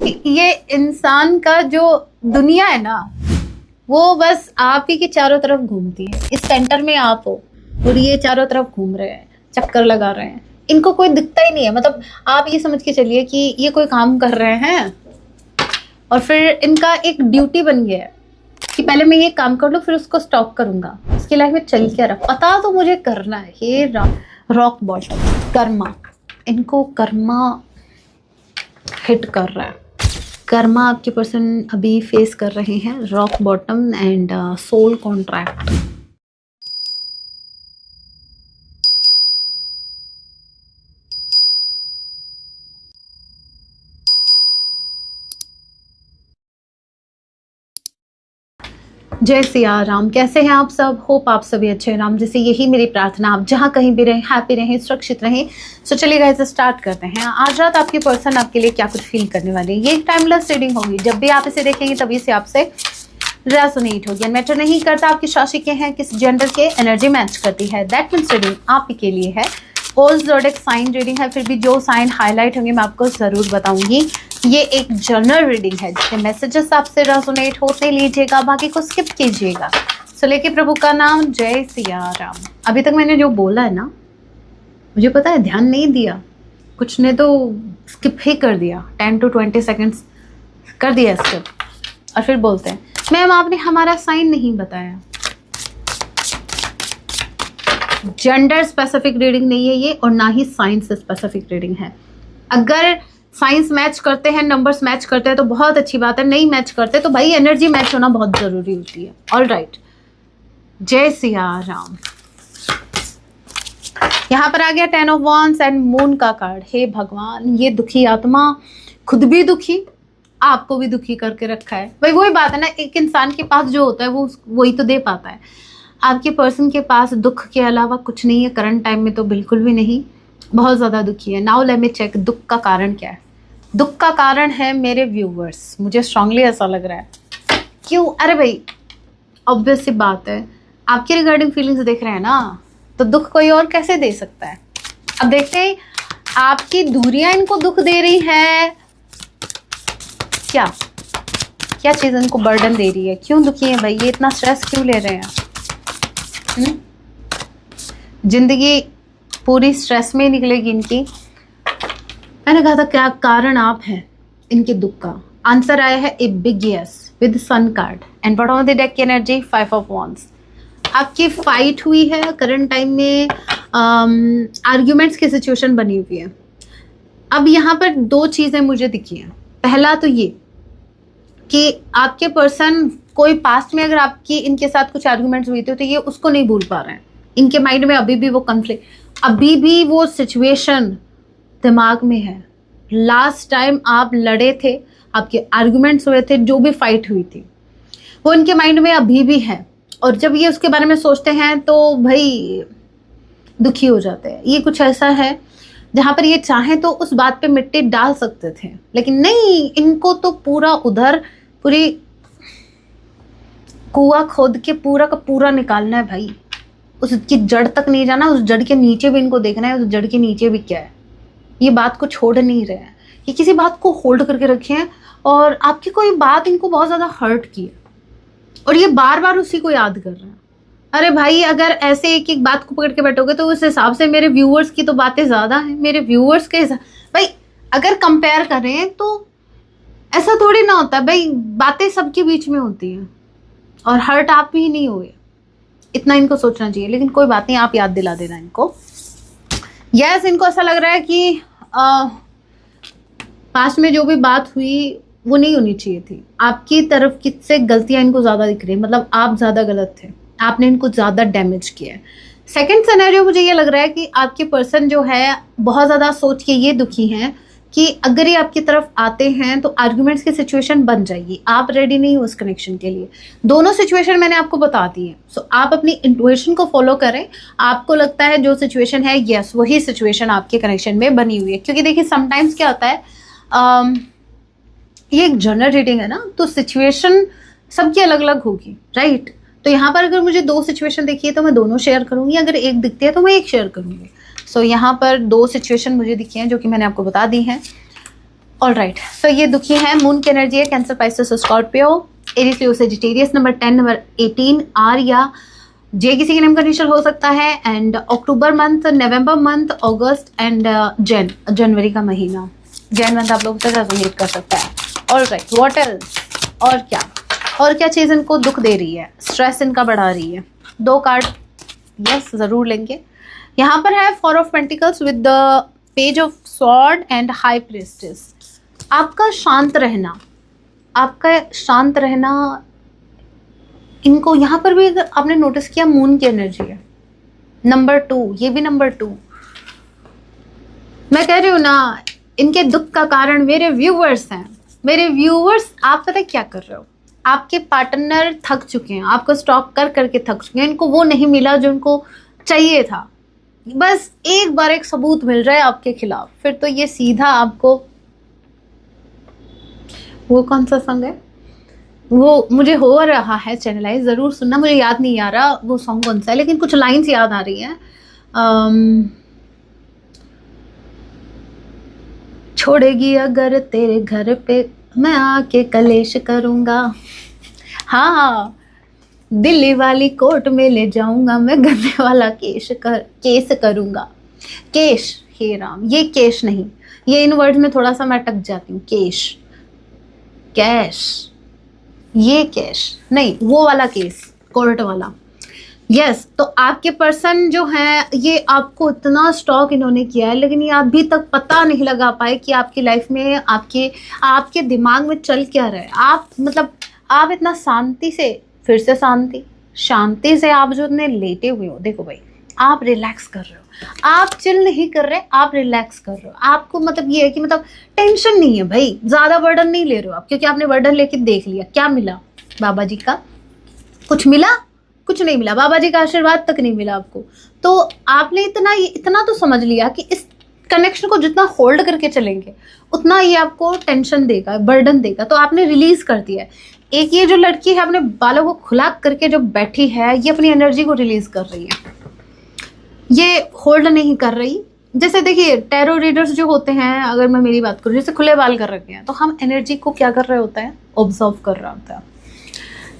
ये इंसान का जो दुनिया है ना, वो बस आप ही के चारों तरफ घूमती है। इस सेंटर में आप हो और ये चारों तरफ घूम रहे हैं, चक्कर लगा रहे हैं, इनको कोई दिखता ही नहीं है। मतलब आप ये समझ के चलिए कि ये कोई काम कर रहे हैं और फिर इनका एक ड्यूटी बन गया है कि पहले मैं ये काम कर लूँ फिर उसको स्टॉप करूंगा। इसकी लाइफ में चल क्या रहा पता तो मुझे करना है। ये रॉक बॉटम कर्मा, इनको कर्मा हिट कर रहा है। कर्मा आपके पर्सन अभी फेस कर रहे हैं rock bottom and soul contract. जय सिया राम, कैसे हैं आप सब? होप आप सभी अच्छे हैं। राम जैसे यही मेरी प्रार्थना, आप जहाँ कहीं भी रहें हैप्पी रहें, सुरक्षित रहें। सो चलिए गाइस स्टार्ट करते हैं। आज रात आपके पर्सन आपके लिए क्या कुछ फील करने वाले हैं। ये एक टाइमलेस रीडिंग होगी, जब भी आप इसे देखेंगे तभी से आपसे रेजोनेट होगी। मैटर नहीं करता आप किस राशि के हैं, किस जेंडर के, एनर्जी मैच करती है। दैट मीन्स रीडिंग आप ही के लिए है। ऑल ज़ोडिएक साइन रीडिंग है, फिर भी जो साइन हाईलाइट होंगे मैं आपको ज़रूर बताऊंगी। ये एक जनरल रीडिंग है जिसके मैसेजेस आपसे रेजोनेट होते लीजिएगा, बाकी को स्किप कीजिएगा। सो लेके प्रभु का नाम, जय सिया राम। अभी तक मैंने जो बोला है ना, मुझे पता है ध्यान नहीं दिया, कुछ ने तो स्किप ही कर दिया, 10 to 20 सेकेंड्स कर दिया स्किप, और फिर बोलते हैं मैम आपने हमारा साइन नहीं बताया। जेंडर स्पेसिफिक रीडिंग नहीं है ये, और ना ही साइंस स्पेसिफिक रीडिंग है। अगर साइंस मैच करते हैं, नंबर्स मैच करते हैं तो बहुत अच्छी बात है, नहीं मैच करते तो भाई एनर्जी मैच होना बहुत जरूरी होती है। ऑल राइट, जय सिया राम। यहाँ पर आ गया 10 of Wands एंड मून का कार्ड। हे भगवान, ये दुखी आत्मा खुद भी दुखी, आपको भी दुखी करके रखा है। भाई वही बात है ना, एक इंसान के पास जो होता है वो वही तो दे पाता है। आपके पर्सन के पास दुख के अलावा कुछ नहीं है करंट टाइम में, तो बिल्कुल भी नहीं, बहुत ज़्यादा दुखी है। नाउ लेट मी चेक दुख का कारण क्या है। दुख का कारण है मेरे व्यूवर्स, मुझे स्ट्रांगली ऐसा लग रहा है। क्यों? अरे भाई ऑब्वियस सी बात है, आपके रिगार्डिंग फीलिंग्स देख रहे हैं ना, तो दुख कोई और कैसे दे सकता है। अब देखते हैं आपकी दूरियां इनको दुख दे रही है, क्या क्या चीज़ इनको बर्डन दे रही है, क्यों दुखी है भाई, ये इतना स्ट्रेस क्यों ले रहे हैं। जिंदगी पूरी स्ट्रेस में निकलेगी इनकी। मैंने कहा था क्या कारण आप हैं इनके दुख का। आंसर आया है a big yes with sun card and bottom of the deck की एनर्जी 5 of Wands। आपकी फाइट हुई है करंट टाइम में, आर्ग्यूमेंट्स की सिचुएशन बनी हुई है। अब यहाँ पर दो चीज़ें मुझे दिखी हैं। पहला तो ये कि आपके पर्सन कोई पास्ट में अगर आपकी इनके साथ कुछ आर्ग्यूमेंट्स हुई थी तो ये उसको नहीं भूल पा रहे हैं। इनके माइंड में अभी भी वो कन्फ्लिक्ट, अभी भी वो सिचुएशन दिमाग में है। लास्ट टाइम आप लड़े थे, आपके आर्गुमेंट्स हुए थे, जो भी फाइट हुई थी वो इनके माइंड में अभी भी है। और जब ये उसके बारे में सोचते हैं तो भाई दुखी हो जाते हैं। ये कुछ ऐसा है जहाँ पर ये चाहें तो उस बात पे मिट्टी डाल सकते थे, लेकिन नहीं, इनको तो पूरा उधर पूरी कुआं खोद के पूरा का पूरा निकालना है भाई। उसकी जड़ तक नहीं जाना, उस जड़ के नीचे भी इनको देखना है, उस जड़ के नीचे भी क्या है। ये बात को छोड़ नहीं रहे हैं, ये किसी बात को होल्ड करके रखे हैं, और आपकी कोई बात इनको बहुत ज़्यादा हर्ट की है और ये बार बार उसी को याद कर रहे हैं। अरे भाई अगर ऐसे एक एक बात को पकड़ के बैठोगे तो उस हिसाब से मेरे व्यूअर्स की तो बातें ज़्यादा हैं। मेरे व्यूअर्स के भाई अगर कंपेयर करें तो ऐसा थोड़ी ना होता है भाई, बातें सबके बीच में होती हैं और हर्ट आप भी नहीं हुए, इतना इनको सोचना चाहिए। लेकिन कोई बात नहीं, आप याद दिला देना इनको। यस, इनको ऐसा लग रहा है कि पास्ट में जो भी बात हुई वो नहीं होनी चाहिए थी। आपकी तरफ किससे गलतियां इनको ज़्यादा दिख रही है, मतलब आप ज़्यादा गलत थे, आपने इनको ज़्यादा डैमेज किया है। सेकंड सिनेरियो मुझे ये लग रहा है कि आपके पर्सन जो है बहुत ज़्यादा सोच के ये दुखी हैं कि अगर ये आपकी तरफ आते हैं तो आर्ग्यूमेंट्स की सिचुएशन बन जाएगी। आप रेडी नहीं हो उस कनेक्शन के लिए। दोनों सिचुएशन मैंने आपको बता दी है। सो आप अपनी इंट्यूशन को फॉलो करें। आपको लगता है जो सिचुएशन है, यस वही सिचुएशन आपके कनेक्शन में बनी हुई है। क्योंकि देखिए समटाइम्स क्या होता है, ये एक जनरल रीडिंग है ना, तो सिचुएशन सबकी अलग अलग होगी, राइट। तो यहाँ पर अगर मुझे दो सिचुएशन देखी है तो मैं दोनों शेयर करूँगी, अगर एक दिखती है तो मैं एक शेयर करूँगी। सो यहाँ पर दो सिचुएशन मुझे दिखी हैं जो कि मैंने आपको बता दी हैं। ऑल राइट, सो ये दुखी है, मून की एनर्जी है, Cancer, Pisces, Scorpio, Aries, Leo, Sagittarius, number 10, number 18, R या जे किसी के नेम का इनिशियल हो सकता है, and October month, November month, अगस्त एंड जनवरी का महीना, जैन मंथ आप लोग से रेजोनेट कर सकता है। ऑल राइट, व्हाट एल्स, और क्या चीज़ इनको दुख दे रही है, स्ट्रेस इनका बढ़ा रही है। 2 कार्ड यस ज़रूर लेंगे। यहाँ पर है 4 of pentacles with the page of sword and high priestess. आपका शांत रहना, इनको यहाँ पर भी अगर आपने नोटिस किया, मून की एनर्जी है, नंबर 2, ये भी नंबर 2। मैं कह रही हूँ ना, इनके दुख का कारण मेरे व्यूवर्स हैं। मेरे व्यूवर्स, आप पता है क्या कर रहे हो, आपके पार्टनर थक चुके हैं, आपको स्टॉक कर करके थक चुके हैं, इनको वो नहीं मिला जो उनको चाहिए था, बस एक बार एक सबूत मिल रहा है आपके खिलाफ, फिर तो ये सीधा आपको, वो कौन सा सॉन्ग है, वो मुझे हो रहा है चैनलाइज, ज़रूर सुनना, मुझे याद नहीं आ रहा वो सॉन्ग कौन सा है, लेकिन कुछ लाइन्स याद आ रही हैं। छोड़ेगी अगर तेरे घर पे मैं आके कलेश करूँगा, हाँ दिल्ली वाली कोर्ट में ले जाऊँगा मैं, गन्ने वाला केस करूँगा। केश, हे राम, ये केश नहीं, ये इन वर्ड में थोड़ा सा मैं अटक जाती हूँ। केश, कैश, ये कैश नहीं, वो वाला केस, कोर्ट वाला। यस, तो आपके पर्सन जो है, ये आपको इतना स्टॉक इन्होंने किया है, लेकिन ये अभी तक पता नहीं लगा पाए कि आपकी लाइफ में आपके दिमाग में चल क्या रहा है। आप मतलब आप इतना शांति से, फिर से शांति से आप जो इतने लेटे हुए हो, देखो भाई आप रिलैक्स कर रहे हो, आप चिल नहीं कर रहे, आप रिलैक्स कर रहे हो। आपको मतलब ये है कि मतलब टेंशन नहीं है भाई, ज़्यादा बर्डन नहीं ले रहे हो आप, क्योंकि आपने बर्डन लेके देख लिया क्या मिला, बाबा जी का कुछ मिला, कुछ नहीं मिला, बाबा जी का आशीर्वाद तक नहीं मिला आपको। तो आपने इतना तो समझ लिया कि इस कनेक्शन को जितना होल्ड करके चलेंगे उतना ये आपको टेंशन देगा, बर्डन देगा, तो आपने रिलीज कर दिया है। एक ये जो लड़की है अपने बालों को खुला करके जो बैठी है, ये अपनी एनर्जी को रिलीज कर रही है, ये होल्ड नहीं कर रही। जैसे देखिए टैरो रीडर्स जो होते हैं, अगर मैं मेरी बात करूँ, जैसे खुले बाल कर रखे हैं, तो हम एनर्जी को क्या कर रहे होते हैं, ऑब्जर्व कर रहा होता है।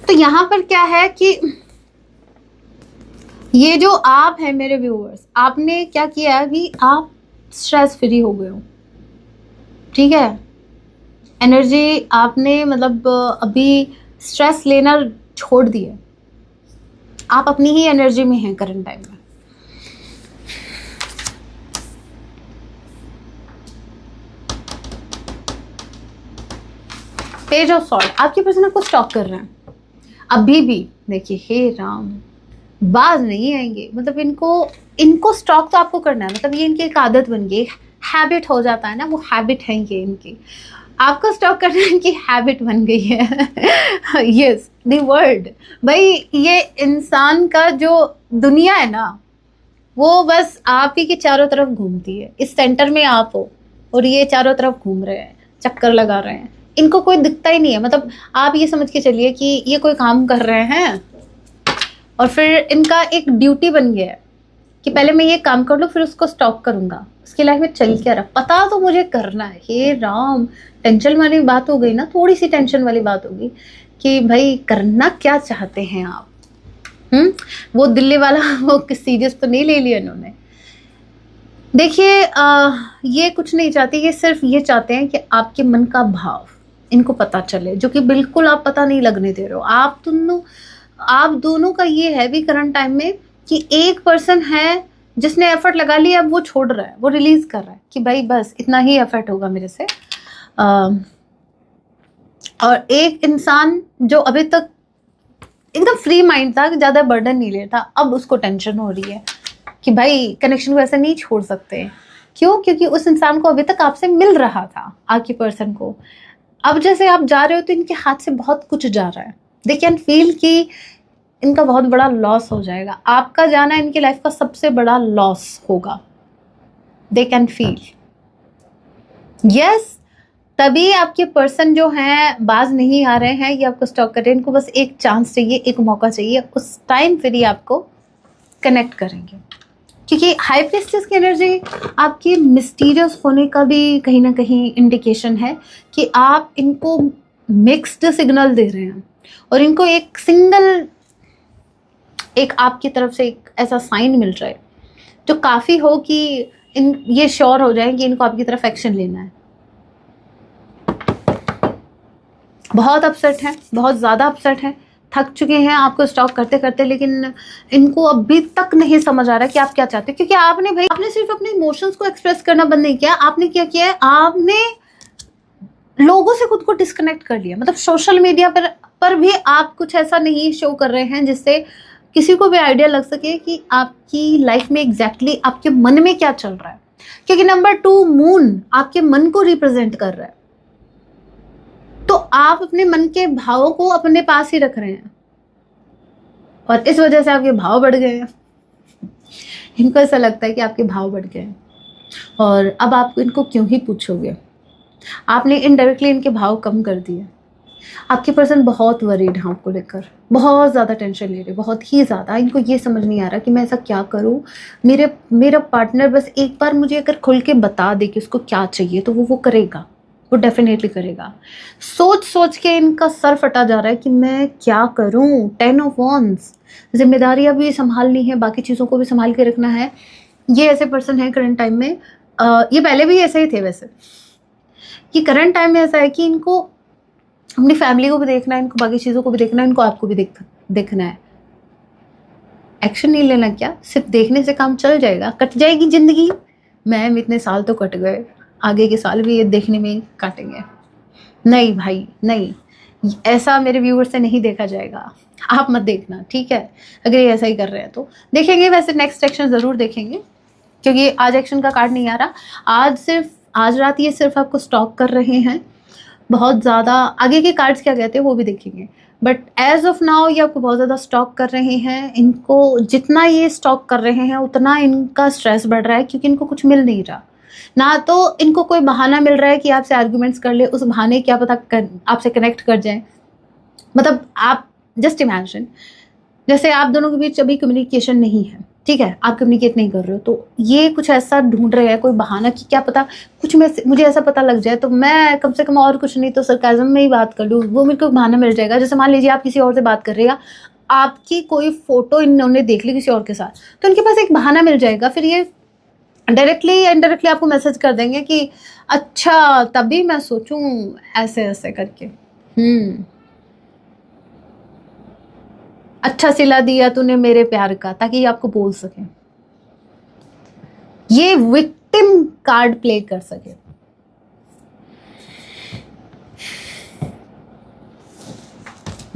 तो यहाँ पर क्या है कि ये जो आप हैं मेरे व्यूअर्स, आपने क्या किया है कि आप स्ट्रेस फ्री हो गए हो, ठीक है। एनर्जी आपने मतलब अभी स्ट्रेस लेना छोड़ दिया, आप अपनी ही एनर्जी में हैं करंट टाइम में। पेज ऑफ सॉर्ड, आपके पर्सन आपको स्टॉक कर रहे हैं अभी भी। देखिए हे राम, बाज नहीं आएंगे, मतलब इनको स्टॉक तो आपको करना है, मतलब ये इनकी एक आदत बन गई, हैबिट हो जाता है ना, वो हैबिट है ये इनकी, आपको स्टॉक करना इनकी हैबिट बन गई है। यस द वर्ड, भाई ये इंसान का जो दुनिया है ना, वो बस आप ही के चारों तरफ घूमती है। इस सेंटर में आप हो और ये चारों तरफ घूम रहे हैं, चक्कर लगा रहे हैं, इनको कोई दिखता ही नहीं है। मतलब आप ये समझ के चलिए कि ये कोई काम कर रहे हैं और फिर इनका एक ड्यूटी बन गया है कि पहले मैं ये काम कर लूँ, फिर उसको स्टॉक करूंगा, उसकी लाइफ में चल क्या रहा पता तो मुझे करना है। हे राम, टेंशन वाली बात हो गई ना, थोड़ी सी टेंशन वाली बात होगी कि भाई करना क्या चाहते हैं आप। वो दिल्ली वाला वो सीरियस तो नहीं ले लिया इन्होंने। देखिए ये कुछ नहीं चाहती, ये सिर्फ ये चाहते हैं कि आपके मन का भाव इनको पता चले, जो कि बिल्कुल आप पता नहीं लगने दे रहे हो। आप दोनों का ये है भी करंट टाइम में कि एक पर्सन है जिसने एफर्ट लगा लिया, अब वो छोड़ रहा है, वो रिलीज कर रहा है कि भाई बस इतना ही एफर्ट होगा मेरे से। और एक इंसान जो अभी तक एकदम फ्री माइंड था, ज़्यादा बर्डन नहीं लेता, अब उसको टेंशन हो रही है कि भाई कनेक्शन को ऐसे नहीं छोड़ सकते। क्यों? क्योंकि उस इंसान को अभी तक आपसे मिल रहा था, आपकी पर्सन को। अब जैसे आप जा रहे हो तो इनके हाथ से बहुत कुछ जा रहा है, दे कैन फील कि इनका बहुत बड़ा लॉस हो जाएगा, आपका जाना इनकी लाइफ का सबसे बड़ा लॉस होगा, दे कैन फील। यस, तभी आपके पर्सन जो हैं बाज नहीं आ रहे हैं, ये आपको स्टॉक कर रहे हैं, इनको बस एक चांस चाहिए, एक मौका चाहिए, उस टाइम फिर ये आपको कनेक्ट करेंगे। क्योंकि हाई प्रीस्टेस की एनर्जी आपकी मिस्टीरियस होने का भी कहीं ना कहीं इंडिकेशन है कि आप इनको मिक्स्ड सिग्नल दे रहे हैं और इनको एक सिंगल एक आपकी तरफ से एक ऐसा साइन मिल रहा है जो काफ़ी हो कि इन ये श्योर हो जाए कि इनको आपकी तरफ एक्शन लेना है। बहुत अपसेट हैं, बहुत ज़्यादा अपसेट हैं, थक चुके हैं आपको स्टॉक करते करते, लेकिन इनको अभी तक नहीं समझ आ रहा कि आप क्या चाहते हैं। क्योंकि आपने सिर्फ अपने इमोशंस को एक्सप्रेस करना बंद नहीं किया, आपने क्या किया है, आपने लोगों से खुद को डिस्कनेक्ट कर लिया। मतलब सोशल मीडिया पर भी आप कुछ ऐसा नहीं शो कर रहे हैं जिससे किसी को भी आइडिया लग सके कि आपकी लाइफ में एग्जैक्टली आपके मन में क्या चल रहा है। क्योंकि नंबर 2 मून आपके मन को रिप्रेजेंट कर रहा है, तो आप अपने मन के भावों को अपने पास ही रख रहे हैं और इस वजह से आपके भाव बढ़ गए हैं। इनको ऐसा लगता है कि आपके भाव बढ़ गए हैं और अब आप इनको क्यों ही पूछोगे। आपने इनडायरेक्टली इनके भाव कम कर दिए। आपके पर्सन बहुत वरीड हैं आपको लेकर, बहुत ज़्यादा टेंशन ले रहे, बहुत ही ज़्यादा। इनको ये समझ नहीं आ रहा कि मैं ऐसा क्या करूँ। मेरा पार्टनर बस एक बार मुझे अगर खुल के बता दे कि उसको क्या चाहिए तो वो करेगा, वो डेफिनेटली करेगा। सोच सोच के इनका सर फटा जा रहा है कि मैं क्या करूँ। 10 ऑफ वॉन्ड्स, जिम्मेदारियाँ भी संभालनी है, बाकी चीज़ों को भी संभाल के रखना है। ये ऐसे पर्सन है करंट टाइम में, ये पहले भी ऐसे ही थे वैसे, कि करंट टाइम में ऐसा है कि इनको अपनी फैमिली को भी देखना है, इनको बाकी चीज़ों को भी देखना है, इनको आपको भी देखना है। एक्शन नहीं लेना क्या, सिर्फ देखने से काम चल जाएगा? कट जाएगी ज़िंदगी? मैम इतने साल तो कट गए, आगे के साल भी ये देखने में ही काटेंगे। नहीं भाई नहीं, ऐसा मेरे व्यूअर से नहीं देखा जाएगा। आप मत देखना, ठीक है? अगर ये ऐसा ही कर रहे हैं तो देखेंगे, वैसे नेक्स्ट एक्शन ज़रूर देखेंगे, क्योंकि आज एक्शन का कार्ड नहीं आ रहा। आज रात ये सिर्फ आपको स्टॉक कर रहे हैं बहुत ज़्यादा। आगे के कार्ड्स क्या कहते हैं वो भी देखेंगे, बट एज ऑफ नाउ ये आपको बहुत ज़्यादा स्टॉक कर रहे हैं। इनको जितना ये स्टॉक कर रहे हैं उतना इनका स्ट्रेस बढ़ रहा है, क्योंकि इनको कुछ मिल नहीं रहा। ना तो इनको कोई बहाना मिल रहा है कि आपसे आर्ग्यूमेंट्स कर ले, उस बहाने क्या पता आपसे कनेक्ट कर जाए। मतलब आप जस्ट इमेजिन, जैसे आप दोनों के बीच अभी कम्युनिकेशन नहीं है, ठीक है, आप कम्युनिकेट नहीं कर रहे हो, तो ये कुछ ऐसा ढूंढ रहे हैं कोई बहाना कि क्या पता कुछ मुझे ऐसा पता लग जाए तो मैं कम से कम और कुछ नहीं तो सरकाज़म में ही बात कर लूँ, वो मेरे को बहाना मिल जाएगा। जैसे मान लीजिए आप किसी और से बात कर रहे हैं, आपकी कोई फोटो इन्होंने देख ली किसी और के साथ, तो उनके पास एक बहाना मिल जाएगा। फिर ये डायरेक्टली या इनडायरेक्टली आपको मैसेज कर देंगे कि अच्छा तभी मैं सोचूं ऐसे ऐसे करके, अच्छा सिला दिया तूने मेरे प्यार का, ताकि आपको बोल सके, ये विक्टिम कार्ड प्ले कर सके।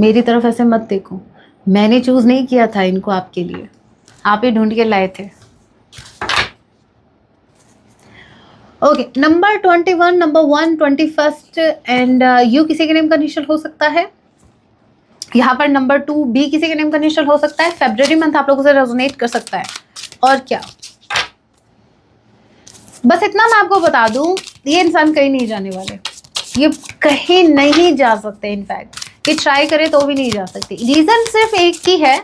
मेरी तरफ ऐसे मत देखो, मैंने चूज नहीं किया था इनको आपके लिए, आप ही ढूंढ के लाए थे। Okay, number 21, number 1, 21 and you किसी के नेम का इनिशियल हो सकता है। यहाँ पर नंबर 2 बी किसी के नेम का इनिशियल हो सकता है। फेब्रुअरी मंथ आप लोगों से रेजोनेट कर सकता है। और क्या, बस इतना मैं आपको बता दूं, ये इंसान कहीं नहीं जाने वाले, ये कहीं नहीं जा सकते। इनफैक्ट ये ट्राई करे तो भी नहीं जा सकते। रीजन सिर्फ एक ही है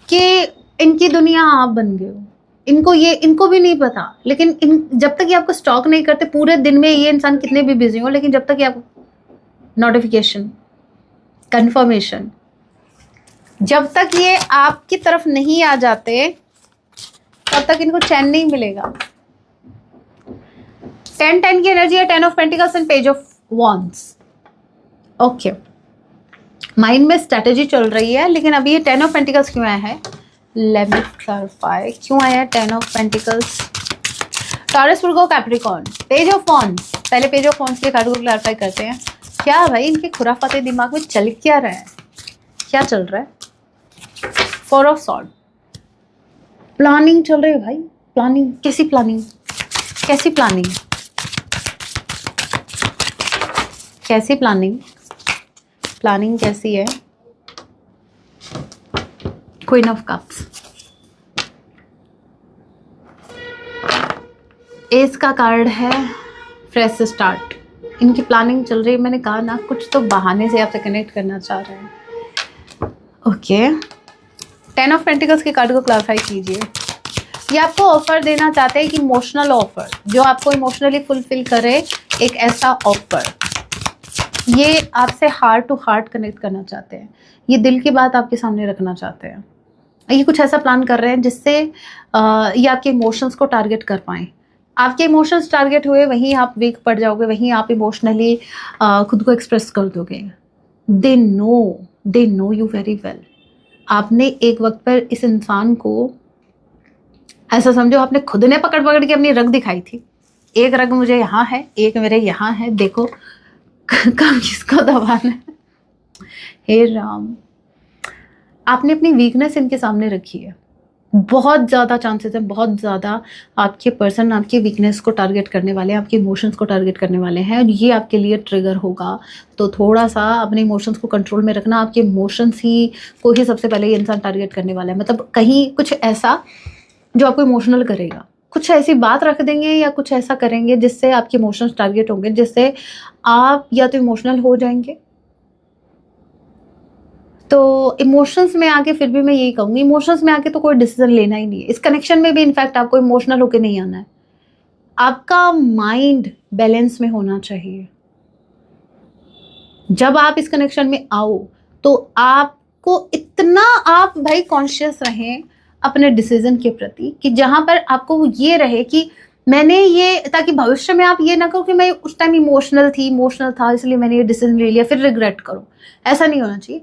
कि इनकी दुनिया आप बन गए हो। इनको भी नहीं पता, लेकिन जब तक ये आपको स्टॉक नहीं करते, पूरे दिन में ये इंसान कितने भी बिजी हो, लेकिन जब तक ये आपको नोटिफिकेशन, कंफर्मेशन, जब तक ये आपकी तरफ नहीं आ जाते तब तक इनको चैन नहीं मिलेगा। 10 की एनर्जी है, 10 of pentacles and page of wands. Okay, mind में स्ट्रेटेजी चल रही है, लेकिन अभी ये 10 ऑफ पेंटिकल्स क्यों आया है, लेट मी क्लैरिफाई क्यों आया है 10 of pentacles. Taurus, Virgo, Capricorn, page of wands. पहले पेज ऑफ वॉन्ड्स के कार्ड को क्लैरिफाई करते हैं। क्या भाई इनके खुराफाते दिमाग में चल क्या रहा है, क्या चल रहा है। 4 ऑफ सॉर्ड, प्लानिंग चल रही है भाई। प्लानिंग, कैसी प्लानिंग, कैसी प्लानिंग, कैसी प्लानिंग, प्लानिंग कैसी है। क्वीन ऑफ कप्स, एस का कार्ड है, फ्रेश स्टार्ट। इनकी प्लानिंग चल रही है, मैंने कहा ना, कुछ तो बहाने से आपसे कनेक्ट करना चाह रहे हैं। ओके, 10 ऑफ पेंटिकल्स के कार्ड को क्लैरिफाई कीजिए। ये आपको ऑफर देना चाहते हैं कि इमोशनल ऑफर, जो आपको इमोशनली फुलफिल करे, एक ऐसा ऑफर। ये आपसे हार्ट टू हार्ट कनेक्ट करना चाहते हैं, ये दिल की बात आपके सामने रखना चाहते हैं। ये कुछ ऐसा प्लान कर रहे हैं जिससे ये आपके इमोशंस को टारगेट कर पाएँ। आपके इमोशंस टारगेट हुए, वहीं आप वीक पड़ जाओगे, वहीं आप इमोशनली खुद को एक्सप्रेस कर दोगे। They know you very well. आपने एक वक्त पर इस इंसान को ऐसा समझो, आपने खुद ने पकड़ पकड़ के अपनी रग दिखाई थी, एक रग मुझे यहाँ है, एक मेरे यहाँ है, देखो कब किसको दबाना है। हे राम, आपने अपनी वीकनेस इनके सामने रखी है। बहुत ज़्यादा चांसेस है, बहुत ज़्यादा आपके पर्सन आपकी वीकनेस को टारगेट करने वाले हैं, आपके इमोशंस को टारगेट करने वाले हैं, और ये आपके लिए ट्रिगर होगा। तो थोड़ा सा अपने इमोशंस को कंट्रोल में रखना। आपके इमोशंस ही को ही सबसे पहले ये इंसान टारगेट करने वाला है। मतलब कहीं कुछ ऐसा जो आपको इमोशनल करेगा, कुछ ऐसी बात रख देंगे या कुछ ऐसा करेंगे जिससे आपके इमोशंस टारगेट होंगे, जिससे आप या तो इमोशनल हो जाएंगे। तो इमोशंस में आके फिर भी मैं यही कहूँगी, इमोशंस में आके तो कोई डिसीजन लेना ही नहीं है। इस कनेक्शन में भी इनफैक्ट आपको इमोशनल होके नहीं आना है। आपका माइंड बैलेंस में होना चाहिए। जब आप इस कनेक्शन में आओ तो आपको इतना, आप भाई कॉन्शियस रहें अपने डिसीजन के प्रति, कि जहां पर आपको ये रहे कि मैंने ये, ताकि भविष्य में आप ये ना करो कि मैं उस टाइम इमोशनल था इसलिए मैंने ये डिसीजन ले लिया, फिर रिग्रेट करो। ऐसा नहीं होना चाहिए।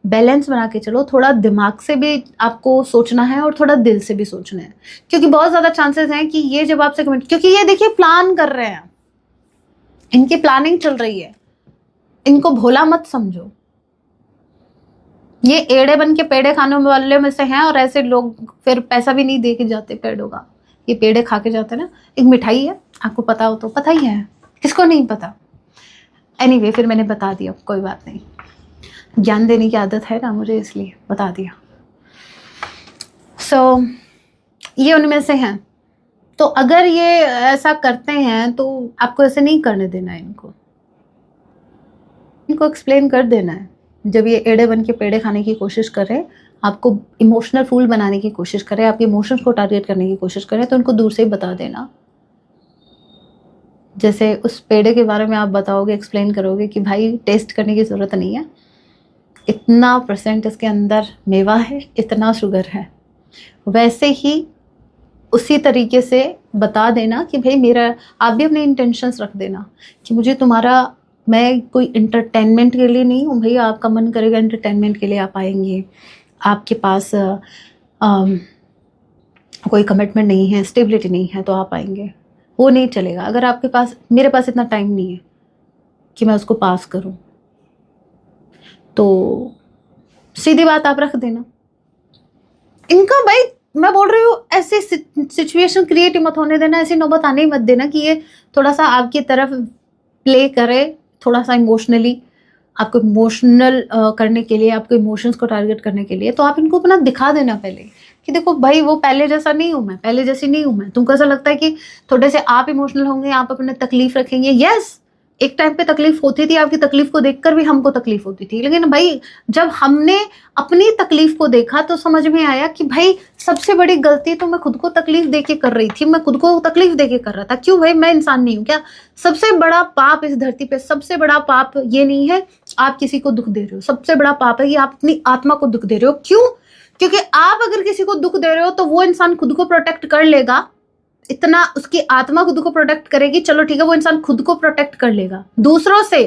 बैलेंस बना के चलो। थोड़ा दिमाग से भी आपको सोचना है और थोड़ा दिल से भी सोचना है, क्योंकि बहुत ज़्यादा चांसेस हैं कि ये जब आपसे कमेंट, क्योंकि ये देखिए प्लान कर रहे हैं, इनकी प्लानिंग चल रही है, इनको भोला मत समझो। ये एड़े बन के पेड़े खाने वाले में से हैं, और ऐसे लोग फिर पैसा भी नहीं दे के जाते पेड़ों का, ये पेड़े खा के जाते ना। एक मिठाई है, आपको पता हो तो, पता ही है, किसको नहीं पता। एनीवे, फिर मैंने बता दिया, कोई बात नहीं, ज्ञान देने की आदत है ना मुझे, इसलिए बता दिया। सो ये उनमें से हैं। तो अगर ये ऐसा करते हैं तो आपको ऐसे नहीं करने देना है, इनको एक्सप्लेन कर देना है। जब ये एड़े बन के पेड़े खाने की कोशिश करें, आपको इमोशनल फूल बनाने की कोशिश करें, आपके इमोशंस को टारगेट करने की कोशिश करें, तो उनको दूर से ही बता देना। जैसे उस पेड़े के बारे में आप बताओगे, एक्सप्लेन करोगे कि भाई टेस्ट करने की ज़रूरत नहीं है, इतना % इसके अंदर मेवा है, इतना शुगर है। वैसे ही उसी तरीके से बता देना कि भाई मेरा, आप भी अपने इंटेंशंस रख देना कि मुझे तुम्हारा, मैं कोई एंटरटेनमेंट के लिए नहीं हूँ भाई, आपका मन करेगा एंटरटेनमेंट के लिए आप आएंगे, आपके पास कोई कमिटमेंट नहीं है, स्टेबिलिटी नहीं है तो आप आएंगे, वो नहीं चलेगा। अगर आपके पास, मेरे पास इतना टाइम नहीं है कि मैं उसको पास करूँ, तो सीधी बात आप रख देना। इनका भाई मैं बोल रही हूँ, ऐसे सिचुएशन क्रिएट मत होने देना, ऐसी नौबत आने ही मत देना कि ये थोड़ा सा आपकी तरफ प्ले करे, थोड़ा सा इमोशनली, आपको इमोशनल करने के लिए, आपको इमोशंस को टारगेट करने के लिए। तो आप इनको अपना दिखा देना पहले कि देखो भाई, वो पहले जैसा नहीं हूँ मैं, पहले जैसी नहीं हूँ मैं। तुमको ऐसा लगता है कि थोड़े से आप इमोशनल होंगे, आप अपने तकलीफ रखेंगे, यस, एक टाइम पे तकलीफ होती थी, आपकी तकलीफ को देखकर भी हमको तकलीफ होती थी, लेकिन भाई जब हमने अपनी तकलीफ को देखा तो समझ में आया कि भाई सबसे बड़ी गलती तो मैं खुद को तकलीफ देके कर रही थी, मैं खुद को तकलीफ देके कर रहा था। क्यों भाई, मैं इंसान नहीं हूं क्या? सबसे बड़ा पाप इस धरती पे, सबसे बड़ा पाप ये नहीं है आप किसी को दुख दे रहे हो, सबसे बड़ा पाप है कि आप अपनी आत्मा को दुख दे रहे हो। क्यों? क्योंकि आप अगर किसी को दुख दे रहे हो तो वो इंसान खुद को प्रोटेक्ट कर लेगा, इतना उसकी आत्मा खुद को प्रोटेक्ट करेगी, चलो ठीक है, वो इंसान खुद को प्रोटेक्ट कर लेगा दूसरों से,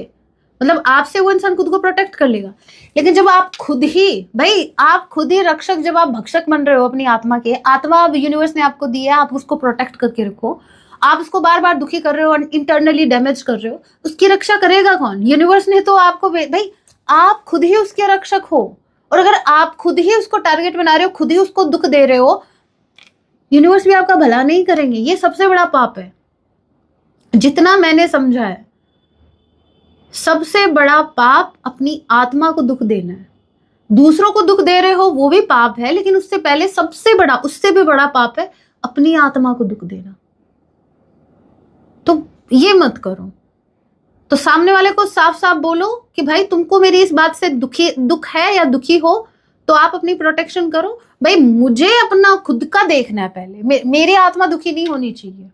मतलब आपसे वो इंसान खुद को प्रोटेक्ट कर लेगा। लेकिन जब आप खुद ही, भाई आप खुद ही रक्षक, जब आप भक्षक बन रहे हो अपनी आत्मा के, आत्मा यूनिवर्स ने आपको दी है, आप उसको प्रोटेक्ट करके रखो, आप उसको बार बार दुखी कर रहे हो, इंटरनली डैमेज कर रहे हो, उसकी रक्षा करेगा कौन? यूनिवर्स ने तो आपको, भाई आप खुद ही उसके रक्षक हो, और अगर आप खुद ही उसको टारगेट बना रहे हो, खुद ही उसको दुख दे रहे हो, यूनिवर्स भी आपका भला नहीं करेंगे। ये सबसे बड़ा पाप है, जितना मैंने समझा है। सबसे बड़ा पाप अपनी आत्मा को दुख देना है। दूसरों को दुख दे रहे हो वो भी पाप है, लेकिन उससे पहले सबसे बड़ा, उससे भी बड़ा पाप है अपनी आत्मा को दुख देना। तो ये मत करो। तो सामने वाले को साफ साफ बोलो कि भाई तुमको मेरी इस बात से दुख है या दुखी हो तो आप अपनी प्रोटेक्शन करो, भाई मुझे अपना खुद का देखना है पहले, मेरी आत्मा दुखी नहीं होनी चाहिए।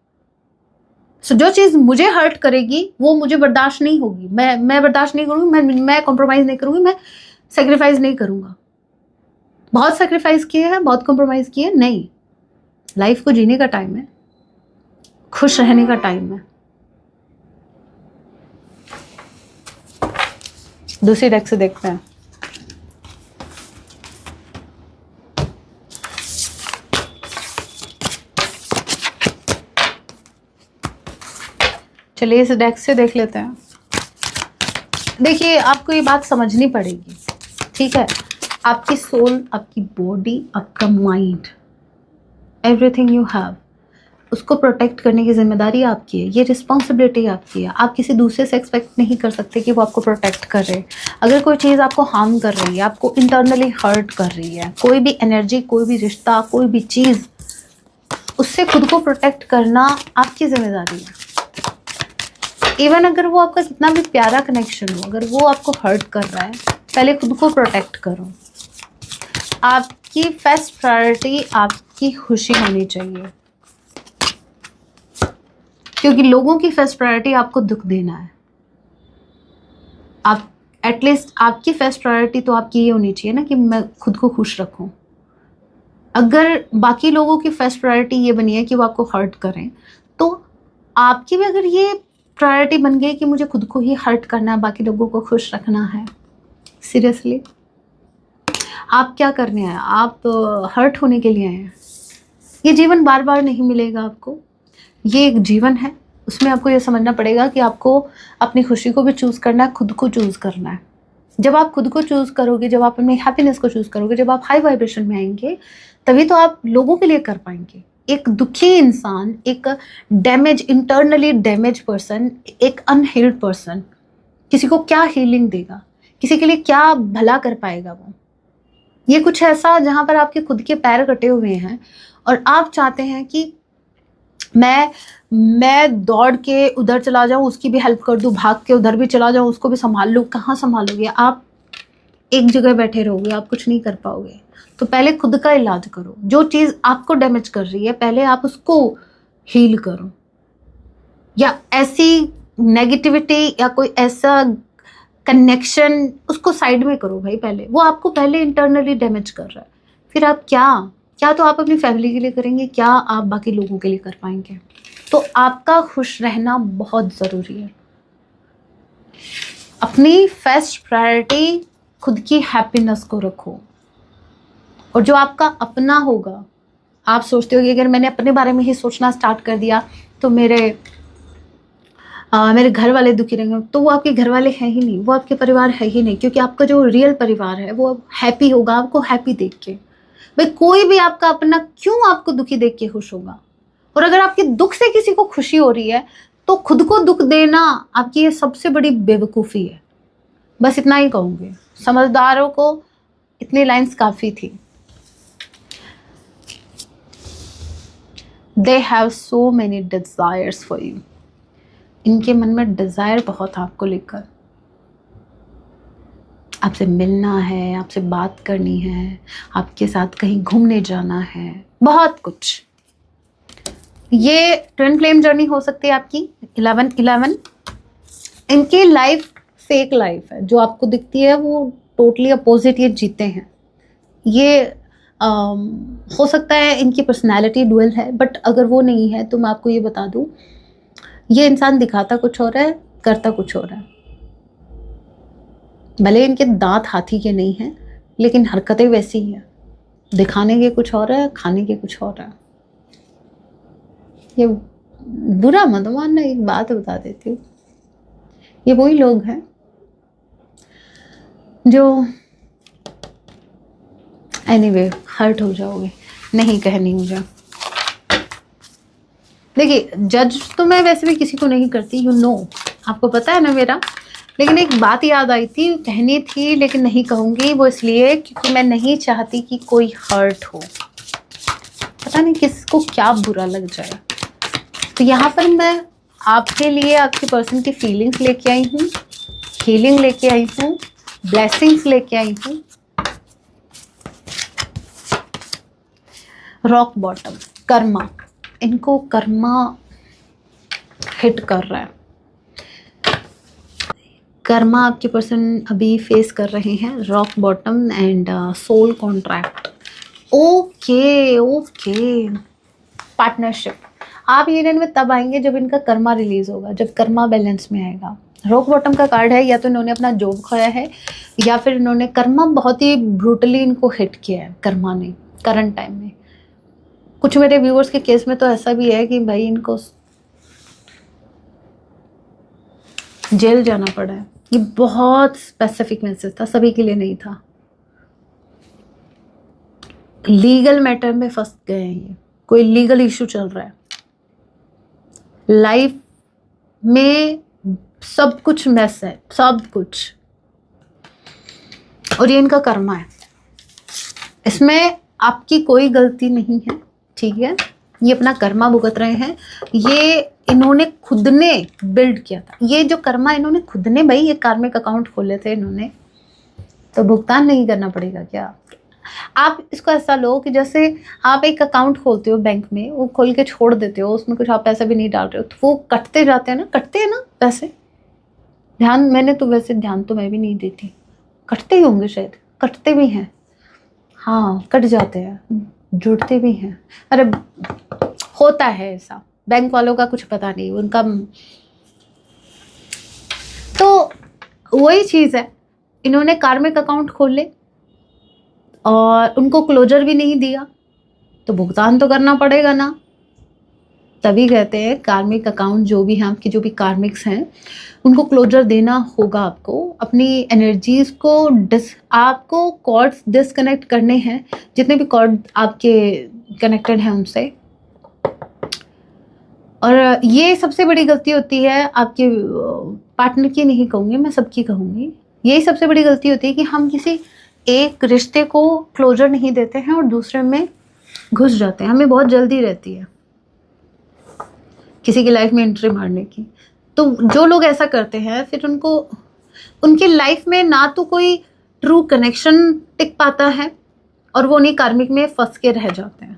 सो जो चीज मुझे हर्ट करेगी वो मुझे बर्दाश्त नहीं होगी, मैं बर्दाश्त नहीं करूंगी, मैं कॉम्प्रोमाइज नहीं करूंगी, मैं सेक्रीफाइस नहीं करूंगा। बहुत सेक्रीफाइस किए हैं, बहुत कॉम्प्रोमाइज किए नहीं। लाइफ को जीने का टाइम है, खुश रहने का टाइम है। दूसरी डेक से देखते हैं। चलिए इस डेक से देख लेते हैं। देखिए आपको ये बात समझनी पड़ेगी, ठीक है? आपकी सोल, आपकी बॉडी, आपका माइंड, एवरीथिंग यू हैव, उसको प्रोटेक्ट करने की जिम्मेदारी आपकी है। ये रिस्पॉन्सिबिलिटी आपकी है। आप किसी दूसरे से एक्सपेक्ट नहीं कर सकते कि वो आपको प्रोटेक्ट करे। अगर कोई चीज़ आपको हार्म कर रही है, आपको इंटरनली हर्ट कर रही है, कोई भी एनर्जी, कोई भी रिश्ता, कोई भी चीज़, उससे खुद को प्रोटेक्ट करना आपकी जिम्मेदारी है। इवन अगर वो आपका कितना भी प्यारा कनेक्शन हो, अगर वो आपको हर्ट कर रहा है, पहले खुद को प्रोटेक्ट करो। आपकी फर्स्ट प्रायोरिटी आपकी खुशी होनी चाहिए, क्योंकि लोगों की फर्स्ट प्रायोरिटी आपको दुख देना है। आप एटलीस्ट आपकी फर्स्ट प्रायोरिटी तो आपकी ये होनी चाहिए ना कि मैं खुद को खुश रखूं। अगर बाकी लोगों की फर्स्ट प्रायोरिटी ये बनी है कि वो आपको हर्ट करें, तो आपकी भी अगर ये प्रायोरिटी बन गई कि मुझे खुद को ही हर्ट करना है, बाकी लोगों को खुश रखना है, सीरियसली आप क्या करने आए? आप हर्ट होने के लिए आए हैं। ये जीवन बार बार नहीं मिलेगा आपको। ये एक जीवन है, उसमें आपको ये समझना पड़ेगा कि आपको अपनी खुशी को भी चूज़ करना है, खुद को चूज़ करना है। जब आप खुद को चूज़ करोगे, जब आप अपनी हैप्पीनेस को चूज़ करोगे, जब आप हाई वाइब्रेशन में आएंगे, तभी तो आप लोगों के लिए कर पाएंगे। एक दुखी इंसान, एक डैमेज, इंटरनली डैमेज पर्सन, एक अनहील्ड पर्सन किसी को क्या हीलिंग देगा? किसी के लिए क्या भला कर पाएगा वो? ये कुछ ऐसा जहाँ पर आपके खुद के पैर कटे हुए हैं और आप चाहते हैं कि मैं दौड़ के उधर चला जाऊं, उसकी भी हेल्प कर दूं, भाग के उधर भी चला जाऊं, उसको भी संभाल लूं। कहाँ संभालोगे? आप एक जगह बैठे रहोगे, आप कुछ नहीं कर पाओगे। तो पहले खुद का इलाज करो। जो चीज़ आपको डैमेज कर रही है, पहले आप उसको हील करो। या ऐसी नेगेटिविटी या कोई ऐसा कनेक्शन, उसको साइड में करो भाई। पहले वो आपको पहले इंटरनली डैमेज कर रहा है, फिर आप क्या तो आप अपनी फैमिली के लिए करेंगे, क्या आप बाकी लोगों के लिए कर पाएंगे? तो आपका खुश रहना बहुत ज़रूरी है। अपनी फर्स्ट प्रायोरिटी खुद की हैप्पीनेस को रखो। और जो आपका अपना होगा, आप सोचते हो कि अगर मैंने अपने बारे में ही सोचना स्टार्ट कर दिया तो मेरे घर वाले दुखी रहेंगे, तो वो आपके घर वाले हैं ही नहीं, वो आपके परिवार है ही नहीं। क्योंकि आपका जो रियल परिवार है वो हैप्पी होगा आपको हैप्पी देख के। भाई कोई भी आपका अपना क्यों आपको दुखी देख के खुश होगा? और अगर आपके दुख से किसी को खुशी हो रही है तो खुद को दुख देना आपकी ये सबसे बड़ी बेवकूफ़ी है। बस इतना ही कहूँगी। समझदारों को इतनी लाइंस काफ़ी थी। They have so many desires for you. इनके मन में डिज़ायर बहुत है आपको लेकर। आपसे मिलना है, आपसे बात करनी है, आपके साथ कहीं घूमने जाना है, बहुत कुछ। ये ट्विन फ्लेम जर्नी हो सकती है आपकी 11-11। इनकी लाइफ फेक लाइफ है, जो आपको दिखती है वो टोटली अपोजिट ये जीते हैं। ये हो सकता है इनकी पर्सनैलिटी डुअल है, बट अगर वो नहीं है तो मैं आपको ये बता दूं, ये इंसान दिखाता कुछ और है, करता कुछ और है। भले इनके दांत हाथी के नहीं हैं, लेकिन हरकतें वैसी ही हैं। दिखाने के कुछ और है, खाने के कुछ और है। ये बुरा मत मानना, एक बात बता देती हूँ। ये वही लोग हैं जो एनीवे हर्ट हो जाओगे, नहीं कहनी मुझे। देखिए जज तो मैं वैसे भी किसी को नहीं करती, यू नो, आपको पता है ना मेरा। लेकिन एक बात याद आई थी, कहनी थी लेकिन नहीं कहूँगी। वो इसलिए क्योंकि मैं नहीं चाहती कि कोई हर्ट हो। पता नहीं किसको क्या बुरा लग जाए। तो यहाँ पर मैं आपके लिए आपके पर्सन की फीलिंग्स लेके आई हूँ, हीलिंग लेके आई हूँ, ब्लेसिंग्स लेके आई हूँ। रॉक बॉटम, कर्मा, इनको कर्मा हिट कर रहा है। कर्मा आपके पर्सन अभी फेस कर रहे हैं rock bottom and soul contract. Okay okay, partnership. आप यूनियन में तब आएंगे जब इनका कर्मा रिलीज होगा, जब कर्मा बैलेंस में आएगा। रॉक बॉटम का कार्ड है, या तो इन्होंने अपना जॉब खोया है, या फिर इन्होंने कर्मा बहुत ही ब्रूटली इनको हिट किया है कर्मा ने करंट टाइम में। कुछ मेरे व्यूअर्स के केस में तो ऐसा भी है कि भाई इनको जेल जाना पड़ा है। ये बहुत स्पेसिफिक मैसेज था, सभी के लिए नहीं था। लीगल मैटर में फंस गए हैं ये, कोई लीगल इशू चल रहा है। लाइफ में सब कुछ मैस है, सब कुछ, और ये इनका कर्मा है। इसमें आपकी कोई गलती नहीं है, ठीक है। ये अपना कर्मा भुगत रहे हैं। ये इन्होंने खुद ने बिल्ड किया था, ये जो कर्मा इन्होंने खुद ने, भाई ये कार्मिक अकाउंट खोले थे इन्होंने, तो भुगतान नहीं करना पड़ेगा क्या? आप इसको ऐसा लो कि जैसे आप एक अकाउंट खोलते हो बैंक में, वो खोल के छोड़ देते हो, उसमें कुछ आप पैसा भी नहीं डाल रहे हो, तो वो कटते जाते हैं ना, कटते हैं ना पैसे। ध्यान, मैंने तो वैसे ध्यान तो मैं भी नहीं देती, कटते ही होंगे शायद, कटते भी हैं, हाँ कट जाते हैं, जुड़ते भी हैं। अरे होता है ऐसा, बैंक वालों का कुछ पता नहीं उनका। तो वही चीज़ है, इन्होंने कार्मिक अकाउंट खोले और उनको क्लोजर भी नहीं दिया, तो भुगतान तो करना पड़ेगा ना। तभी कहते हैं कार्मिक अकाउंट जो भी हैं, आपकी जो भी कार्मिक्स हैं, उनको क्लोजर देना होगा आपको। अपनी एनर्जीज को आपको कॉर्ड्स डिसकनेक्ट करने हैं, जितने भी कॉर्ड आपके कनेक्टेड हैं उनसे। और ये सबसे बड़ी गलती होती है आपके पार्टनर की, नहीं कहूँगी मैं, सबकी कहूँगी। यही सबसे बड़ी गलती होती है कि हम किसी एक रिश्ते को क्लोजर नहीं देते हैं और दूसरे में घुस जाते हैं। हमें बहुत जल्दी रहती है किसी की लाइफ में एंट्री मारने की। तो जो लोग ऐसा करते हैं, फिर उनको उनकी लाइफ में ना तो कोई ट्रू कनेक्शन टिक पाता है, और वो उन्हीं कार्मिक में फंस के रह जाते हैं।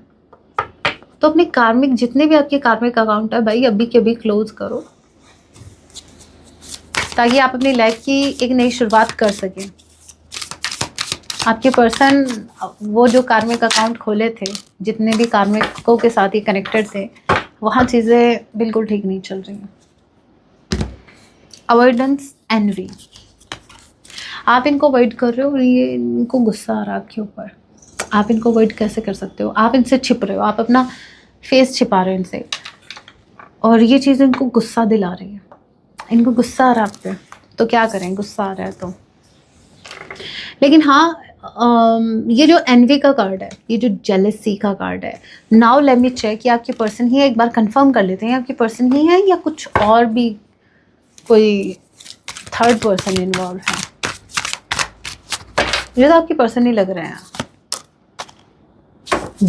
तो अपने कार्मिक, जितने भी आपके कार्मिक अकाउंट है भाई, अभी के अभी क्लोज करो, ताकि आप अपनी लाइफ की एक नई शुरुआत कर सकें। आपके पर्सन, वो जो कार्मिक अकाउंट खोले थे, जितने भी कार्मिकों के साथ ही कनेक्टेड थे, वहाँ चीज़ें बिल्कुल ठीक नहीं चल रही हैं। अवॉइडेंस, एनवी, आप इनको अवॉइड कर रहे हो और ये इनको गुस्सा आ रहा है आपके ऊपर। आप इनको अवॉइड कैसे कर सकते हो? आप इनसे छिप रहे हो, आप अपना फेस छिपा रहे हो इनसे, और ये चीज़ इनको गुस्सा दिला रही है। इनको गुस्सा आ रहा है आप पे, तो क्या करें, गुस्सा आ रहा है तो। लेकिन हाँ, ये जो एनवी का कार्ड है, ये जो जेलसी का कार्ड है, नाउ लेट मी चेक कि आपके पर्सन ही है। एक बार कंफर्म कर लेते हैं आपके पर्सन ही है या कुछ और भी कोई थर्ड पर्सन इन्वॉल्व है। मुझे तो आपके पर्सन ही लग रहे हैं।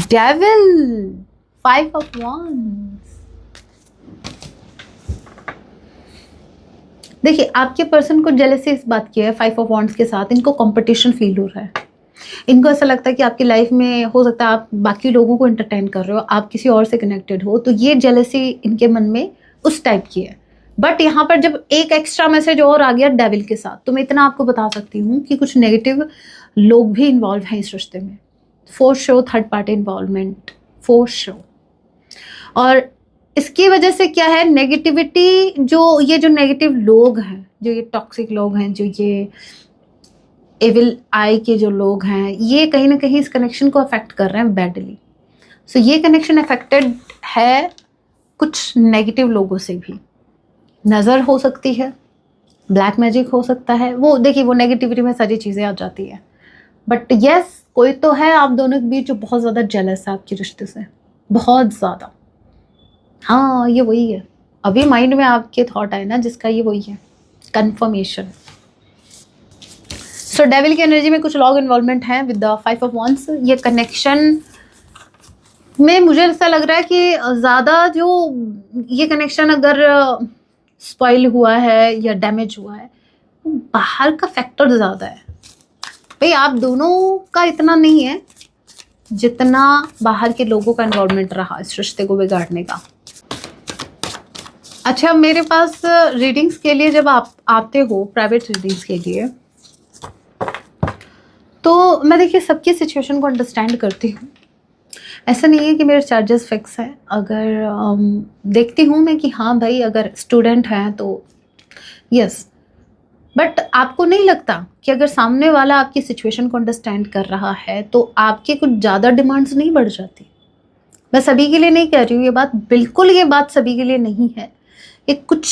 Devil, 5 of Wands। देखिए, आपके पर्सन को जेलसी इस बात की है 5 of Wands के साथ, इनको कंपटीशन फील हो रहा है। इनको ऐसा लगता है कि आपकी लाइफ में हो सकता है आप बाकी लोगों को एंटरटेन कर रहे हो, आप किसी और से कनेक्टेड हो, तो ये जेलसी इनके मन में उस टाइप की है। बट यहाँ पर जब एक एक्स्ट्रा मैसेज और आ गया डेविल के साथ, तो मैं इतना आपको बता सकती हूँ कि कुछ नेगेटिव लोग भी इन्वॉल्व हैं इस रिश्ते में। For show third party involvement, for show. और इसकी वजह से क्या है, नेगेटिविटी, जो ये जो नेगेटिव लोग हैं, जो ये टॉक्सिक लोग हैं, जो ये एविल आई के जो लोग हैं, ये कहीं ना कहीं इस कनेक्शन को अफेक्ट कर रहे हैं बैडली। सो ये कनेक्शन अफेक्टेड है कुछ नेगेटिव लोगों से भी। नज़र हो सकती है, ब्लैक मैजिक हो सकता है, वो देखिए, वो नेगेटिविटी में सारी चीज़ें आ जाती है। बट यस, कोई तो है आप दोनों के बीच जो बहुत ज़्यादा जेलस है आपके रिश्ते से, बहुत ज़्यादा। हाँ, ये वही है, अभी माइंड में आपके थॉट आए ना जिसका, ये वही है, कंफर्मेशन। सो डेविल की एनर्जी में कुछ लोग इन्वॉल्वमेंट हैं विद द 5 of Wands। ये कनेक्शन में मुझे ऐसा लग रहा है कि ज़्यादा जो ये कनेक्शन अगर स्पॉइल हुआ है या डैमेज हुआ है, बाहर का फैक्टर ज़्यादा है। भाई आप दोनों का इतना नहीं है, जितना बाहर के लोगों का इन्वॉल्वमेंट रहा इस रिश्ते को बिगाड़ने का। अच्छा, मेरे पास रीडिंग्स के लिए जब आप आते हो, प्राइवेट रीडिंग्स के लिए, तो मैं देखिए सबकी सिचुएशन को अंडरस्टैंड करती हूँ। ऐसा नहीं है कि मेरे चार्जेस फिक्स हैं। अगर देखती हूँ मैं कि हाँ भाई, अगर स्टूडेंट हैं तो यस, बट आपको नहीं लगता कि अगर सामने वाला आपकी सिचुएशन को अंडरस्टैंड कर रहा है तो आपकी कुछ ज़्यादा डिमांड्स नहीं बढ़ जाती? मैं सभी के लिए नहीं कह रही हूँ ये बात, बिल्कुल ये बात सभी के लिए नहीं है। ये कुछ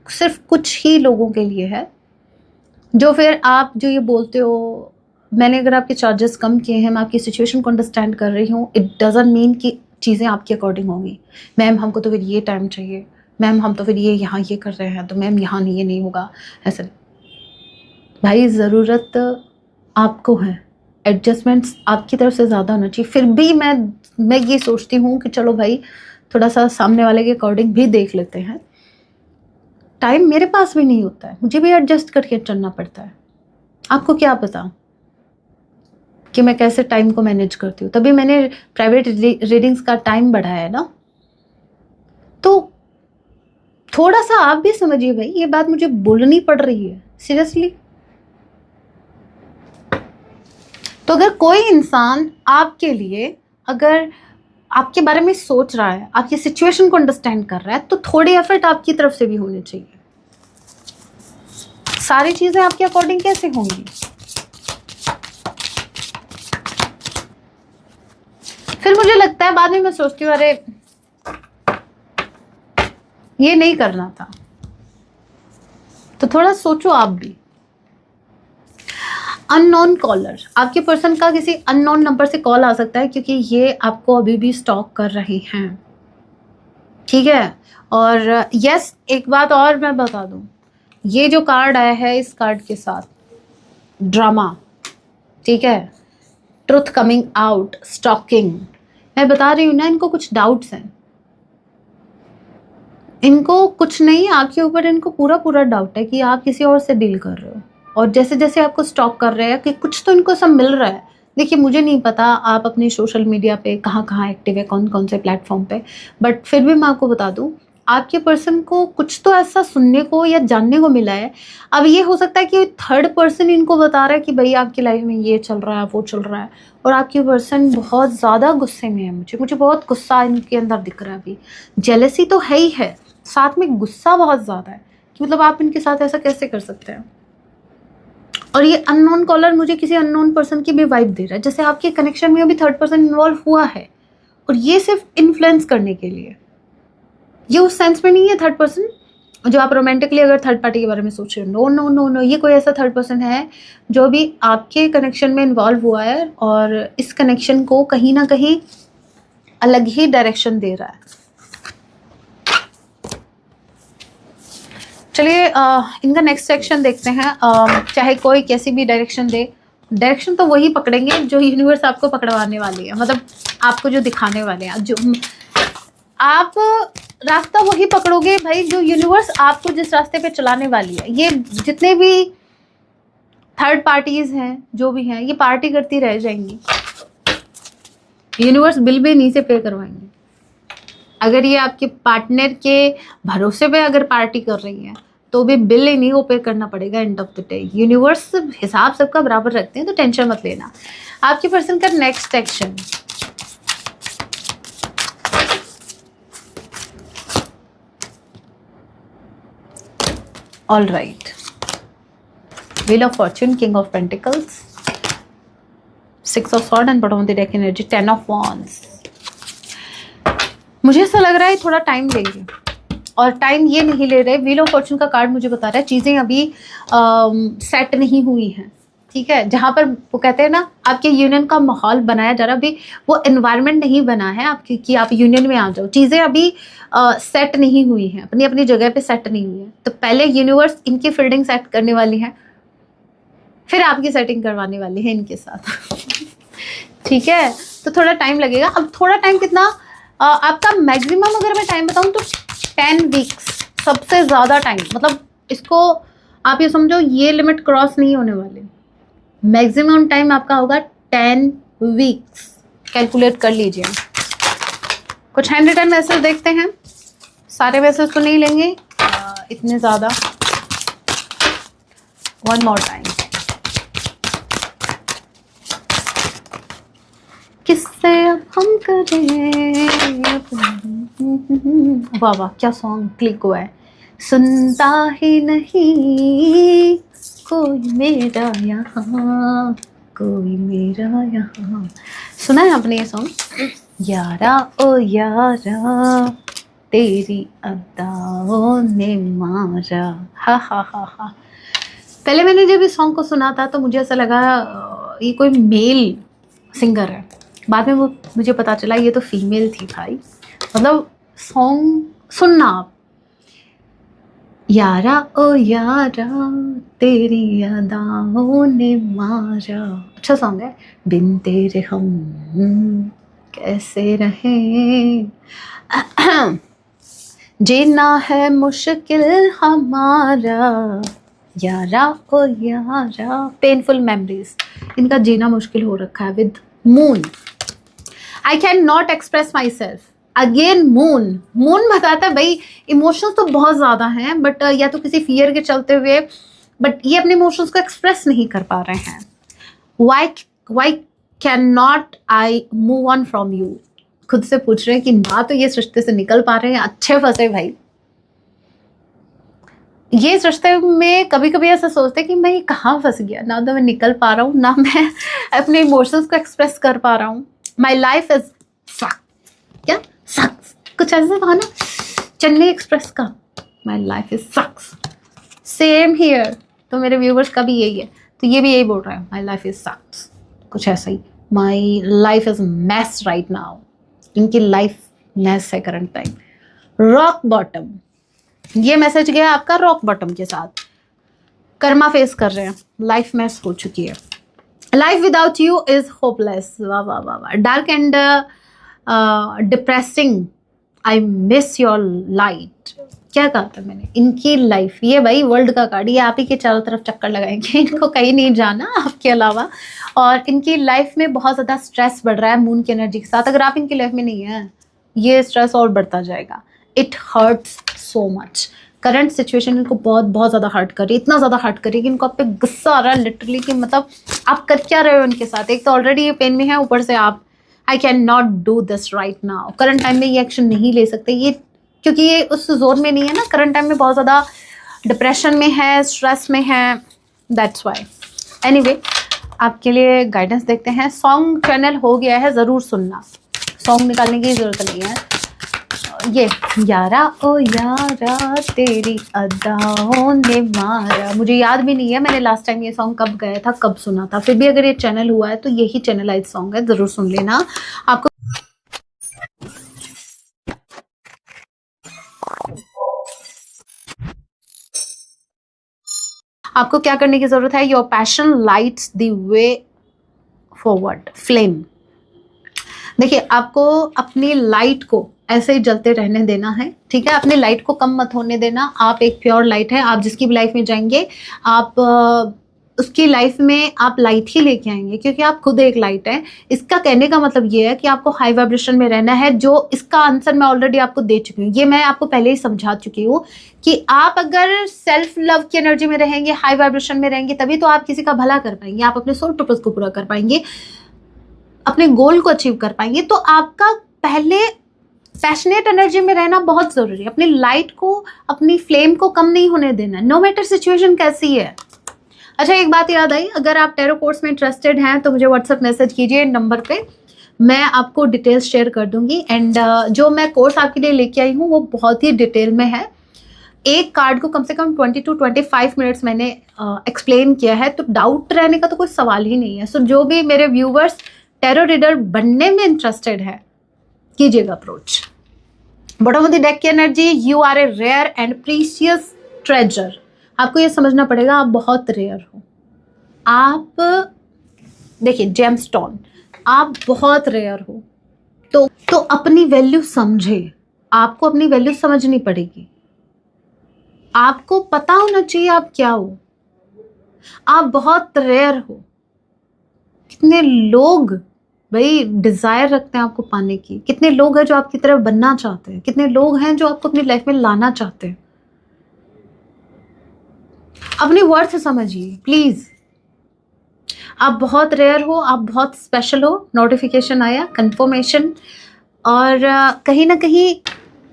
सिर्फ कुछ ही लोगों के लिए है, जो फिर आप जो ये बोलते हो, मैंने अगर आपके चार्जेस कम किए हैं, मैं आपकी सिचुएशन को अंडरस्टैंड कर रही हूँ, इट डजंट मीन कि चीज़ें आपके अकॉर्डिंग होंगी। मैम हमको तो फिर ये टाइम चाहिए, मैम हम तो फिर ये यहाँ ये कर रहे हैं, तो मैम यहाँ नहीं, ये नहीं होगा, ऐसा भाई ज़रूरत आपको है, एडजस्टमेंट्स आपकी तरफ से ज़्यादा होना चाहिए। फिर भी मैं ये सोचती हूँ कि चलो भाई थोड़ा सा सामने वाले के अकॉर्डिंग भी देख लेते हैं। टाइम मेरे पास भी नहीं होता है, मुझे भी एडजस्ट करके चलना पड़ता है। आपको क्या पता कि मैं कैसे टाइम को मैनेज करती हूँ, तभी मैंने प्राइवेट रीडिंग्स का टाइम बढ़ाया है ना। तो थोड़ा सा आप भी समझिए भाई, ये बात मुझे बोलनी पड़ रही है सीरियसली। तो अगर कोई इंसान आपके लिए, अगर आपके बारे में सोच रहा है, आपकी सिचुएशन को अंडरस्टैंड कर रहा है, तो थोड़ी एफर्ट आपकी तरफ से भी होनी चाहिए। सारी चीजें आपके अकॉर्डिंग कैसे होंगी? फिर मुझे लगता है बाद में मैं सोचती हूँ अरे ये नहीं करना था। तो थोड़ा सोचो आप भी। अननोन कॉलर, आपके पर्सन का किसी अननोन नंबर से कॉल आ सकता है, क्योंकि ये आपको अभी भी स्टॉक कर रहे हैं, ठीक है। और यस, एक बात और मैं बता दूं, ये जो कार्ड आया है, इस कार्ड के साथ ड्रामा, ठीक है, ट्रुथ कमिंग आउट, स्टॉकिंग, मैं बता रही हूँ ना, इनको कुछ डाउट्स हैं। इनको कुछ नहीं, आपके ऊपर इनको पूरा पूरा डाउट है कि आप किसी और से डील कर रहे हो, और जैसे जैसे आपको स्टॉक कर रहे हैं कि कुछ तो इनको सब मिल रहा है। देखिए मुझे नहीं पता आप अपने सोशल मीडिया पे कहाँ कहाँ एक्टिव है, कौन कौन से प्लेटफॉर्म पे, बट फिर भी मैं आपको बता दूं, आपके पर्सन को कुछ तो ऐसा सुनने को या जानने को मिला है। अब ये हो सकता है कि थर्ड पर्सन इनको बता रहा है कि भाई आपकी लाइफ में ये चल रहा है, वो चल रहा है, और आपके पर्सन बहुत ज़्यादा गुस्से में है। मुझे बहुत गुस्सा इनके अंदर दिख रहा है अभी। जेलसी तो है ही है, साथ में गुस्सा बहुत ज़्यादा है कि मतलब आप इनके साथ ऐसा कैसे कर सकते हैं। और ये अननोन कॉलर मुझे किसी अननोन पर्सन की भी वाइब दे रहा है, जैसे आपके कनेक्शन में अभी थर्ड पर्सन इन्वॉल्व हुआ है, और ये सिर्फ इन्फ्लुएंस करने के लिए। ये उस सेंस में नहीं है थर्ड पर्सन जो आप रोमांटिकली अगर थर्ड पार्टी के बारे में सोच रहे हो, नो नो नो नो, ये कोई ऐसा थर्ड पर्सन है जो भी आपके कनेक्शन में इन्वॉल्व हुआ है और इस कनेक्शन को कहीं ना कहीं अलग ही डायरेक्शन दे रहा है। चलिए इनका नेक्स्ट सेक्शन देखते हैं। चाहे कोई कैसी भी डायरेक्शन दे, डायरेक्शन तो वही पकड़ेंगे जो यूनिवर्स आपको पकड़वाने वाली है, मतलब आपको जो दिखाने वाले हैं, जो आप रास्ता वही पकड़ोगे भाई जो यूनिवर्स आपको जिस रास्ते पे चलाने वाली है। ये जितने भी थर्ड पार्टीज हैं, जो भी हैं, ये पार्टी करती रह जाएंगी, यूनिवर्स बिल भी नहीं से पे करवाएंगे। अगर ये आपके पार्टनर के भरोसे पे अगर पार्टी कर रही है तो भी बिल ही नहीं वो पे करना पड़ेगा end of the day. Universe हिसाब सबका बराबर रखते हैं, तो टेंशन मत लेना। आपके पर्सन का next action, all right, wheel of Fortune, king of pentacles, 6 of sword and bottom of the deck energy, 10 of wands. मुझे ऐसा लग रहा है थोड़ा टाइम लेंगे, और टाइम ये नहीं ले रहे, व्हील ऑफ फॉर्च्यून का कार्ड मुझे बता रहा है चीज़ें अभी सेट नहीं हुई हैं, ठीक है। जहाँ पर वो कहते हैं ना आपके यूनियन का माहौल बनाया जा रहा है, अभी वो एनवायरनमेंट नहीं बना है आपकी कि आप यूनियन में आ जाओ, चीज़ें अभी सेट नहीं हुई हैं, अपनी अपनी जगह पे सेट नहीं हुई है। तो पहले यूनिवर्स इनकी फील्डिंग सेट करने वाली है, फिर आपकी सेटिंग करवाने वाली है इनके साथ ठीक है। तो थोड़ा टाइम लगेगा। अब थोड़ा टाइम कितना, आपका मैक्सिमम अगर मैं टाइम बताऊं तो 10 वीक्स सबसे ज़्यादा टाइम, मतलब इसको आप ये समझो ये लिमिट क्रॉस नहीं होने वाले। मैक्सिमम टाइम आपका होगा 10 वीक्स, कैलकुलेट कर लीजिए। कुछ हैंड रिटन मैसेज देखते हैं, सारे मैसेज तो नहीं लेंगे इतने ज़्यादा। वन मोर टाइम, किससे अब हम करें, वाह वाह क्या सॉन्ग क्लिक हुआ है। सुनता ही नहीं कोई मेरा यहाँ, कोई मेरा यहाँ, सुना है आपने ये सॉन्ग? यारा ओ यारा तेरी अदाओं ने मारा, हा हा हा हा। पहले मैंने जब इस सॉन्ग को सुना था तो मुझे ऐसा लगा ये कोई मेल सिंगर है, बाद में वो मुझे पता चला ये तो फीमेल थी भाई। मतलब सॉन्ग सुनना आप, यारा ओ यारा तेरी अदाओं ने मारा, अच्छा सॉन्ग है। बिन तेरे हम कैसे रहें, जीना है मुश्किल हमारा, यारा ओ यारा। पेनफुल मेमोरीज, इनका जीना मुश्किल हो रखा है with moon. I can not express my self, again moon. Moon बताता है भाई इमोशंस तो बहुत ज़्यादा हैं, बट या तो किसी फियर के चलते हुए, बट ये अपने इमोशंस को एक्सप्रेस नहीं कर पा रहे हैं। Why can not I move on from you, खुद से पूछ रहे हैं कि ना तो ये रिश्ते से निकल पा रहे हैं, अच्छे फंसे भाई। ये रिश्ते में कभी कभी ऐसा सोचते हैं कि मैं कहाँ फंस गया, ना तो मैं निकल पा रहा हूँ, ना मैं अपने इमोशंस को एक्सप्रेस कर पा रहा हूँ। माई लाइफ इज सक, क्या सक्स, कुछ ऐसा था ना चेन्नई एक्सप्रेस का, my life is sucks. Same here, तो मेरे व्यूवर्स का भी यही है, तो ये भी यही बोल रहा है, माई लाइफ इज सक्स, कुछ ऐसा ही। My life is mess right now, इनकी लाइफ मैस है करंट टाइम। रॉक बॉटम, ये मैसेज गया आपका रॉक बॉटम के साथ। कर्मा फेस कर रहे हैं, लाइफ मैस हो चुकी है। Life without you is hopeless, वाह वाह वाह वाह। Dark and depressing, I miss your light. क्या कहा था मैंने, इनकी लाइफ, ये भाई वर्ल्ड का कार्ड, ये आप ही के चारों तरफ चक्कर लगाएंगे, इनको कहीं नहीं जाना आपके अलावा। और इनकी लाइफ में बहुत ज़्यादा स्ट्रेस बढ़ रहा है मून की एनर्जी के साथ। अगर आप इनकी लाइफ में नहीं है, ये स्ट्रेस और बढ़ता जाएगा। It hurts so much, current situation इनको बहुत बहुत ज़्यादा हर्ट कर रही है, इतना ज़्यादा हर्ट कर रही है कि इनको आप पे गुस्सा आ रहा है लिटरली, कि मतलब आप कर क्या रहे हो इनके साथ। एक तो ऑलरेडी ये पेन में है, ऊपर से आप, I can not do this right now. Current time में ये एक्शन नहीं ले सकते ये, क्योंकि ये उस जोन में नहीं है ना, करंट टाइम में बहुत ज़्यादा डिप्रेशन में है, स्ट्रेस में है, दैट्स वाई। एनीवे, आपके लिए गाइडेंस देखते हैं। सॉन्ग चैनल हो गया है, ज़रूर सुनना, सॉन्ग निकालने की ज़रूरत नहीं है। ये यारा ओ यारा तेरी अदाओं ने मारा, मुझे याद भी नहीं है मैंने लास्ट टाइम ये सॉन्ग कब गाया था, कब सुना था। फिर भी अगर ये चैनल हुआ है तो यही चैनलाइज सॉन्ग है, ज़रूर सुन लेना। आपको आपको क्या करने की ज़रूरत है, your passion lights the way forward, flame. देखिए, आपको अपनी लाइट को ऐसे ही जलते रहने देना है, ठीक है? अपनी लाइट को कम मत होने देना। आप एक प्योर लाइट है, आप जिसकी भी लाइफ में जाएंगे, आप उसकी लाइफ में आप लाइट ही लेके आएंगे, क्योंकि आप खुद एक लाइट है। इसका कहने का मतलब ये है कि आपको हाई वाइब्रेशन में रहना है, जो इसका आंसर मैं ऑलरेडी आपको दे चुकी हूँ। ये मैं आपको पहले ही समझा चुकी हूँ कि आप अगर सेल्फ लव की एनर्जी में रहेंगे, हाई वाइब्रेशन में रहेंगे, तभी तो आप किसी का भला कर पाएंगे, आप अपने सोल पर्पस को पूरा कर पाएंगे, अपने गोल को अचीव कर पाएंगे। तो आपका पहले पैशनेट एनर्जी में रहना बहुत ज़रूरी है। अपनी लाइट को, अपनी फ्लेम को कम नहीं होने देना, नो मैटर सिचुएशन कैसी है। अच्छा, एक बात याद आई, अगर आप टैरो कोर्स में इंटरेस्टेड हैं तो मुझे व्हाट्सएप मैसेज कीजिए नंबर पे, मैं आपको डिटेल्स शेयर कर दूंगी। एंड जो मैं कोर्स आपके लिए लेके आई हूँ वो बहुत ही डिटेल में है। एक कार्ड को कम से कम 20 to 25 मिनट्स मैंने एक्सप्लेन किया है, तो डाउट रहने का तो कोई सवाल ही नहीं है। सो जो भी मेरे व्यूवर्स टैरो रीडर बनने में इंटरेस्टेड है, कीजिएगा approach. Bottom of the deck की energy, you are a rare and precious treasure. आपको ये समझना पड़ेगा, आप बहुत रेयर हो। आप देखिए, जेमस्टोन, आप बहुत रेयर हो। तो अपनी वैल्यू समझे, आपको अपनी वैल्यू समझनी पड़ेगी। आपको पता होना चाहिए आप क्या हो। आप बहुत रेयर हो, कितने लोग भाई डिजायर रखते हैं आपको पाने की, कितने लोग हैं जो आपकी तरफ बनना चाहते हैं, कितने लोग हैं जो आपको अपनी लाइफ में लाना चाहते हैं। अपनी वर्थ समझिए प्लीज। आप बहुत रेयर हो, आप बहुत स्पेशल हो। नोटिफिकेशन आया, कंफर्मेशन, और कहीं ना कहीं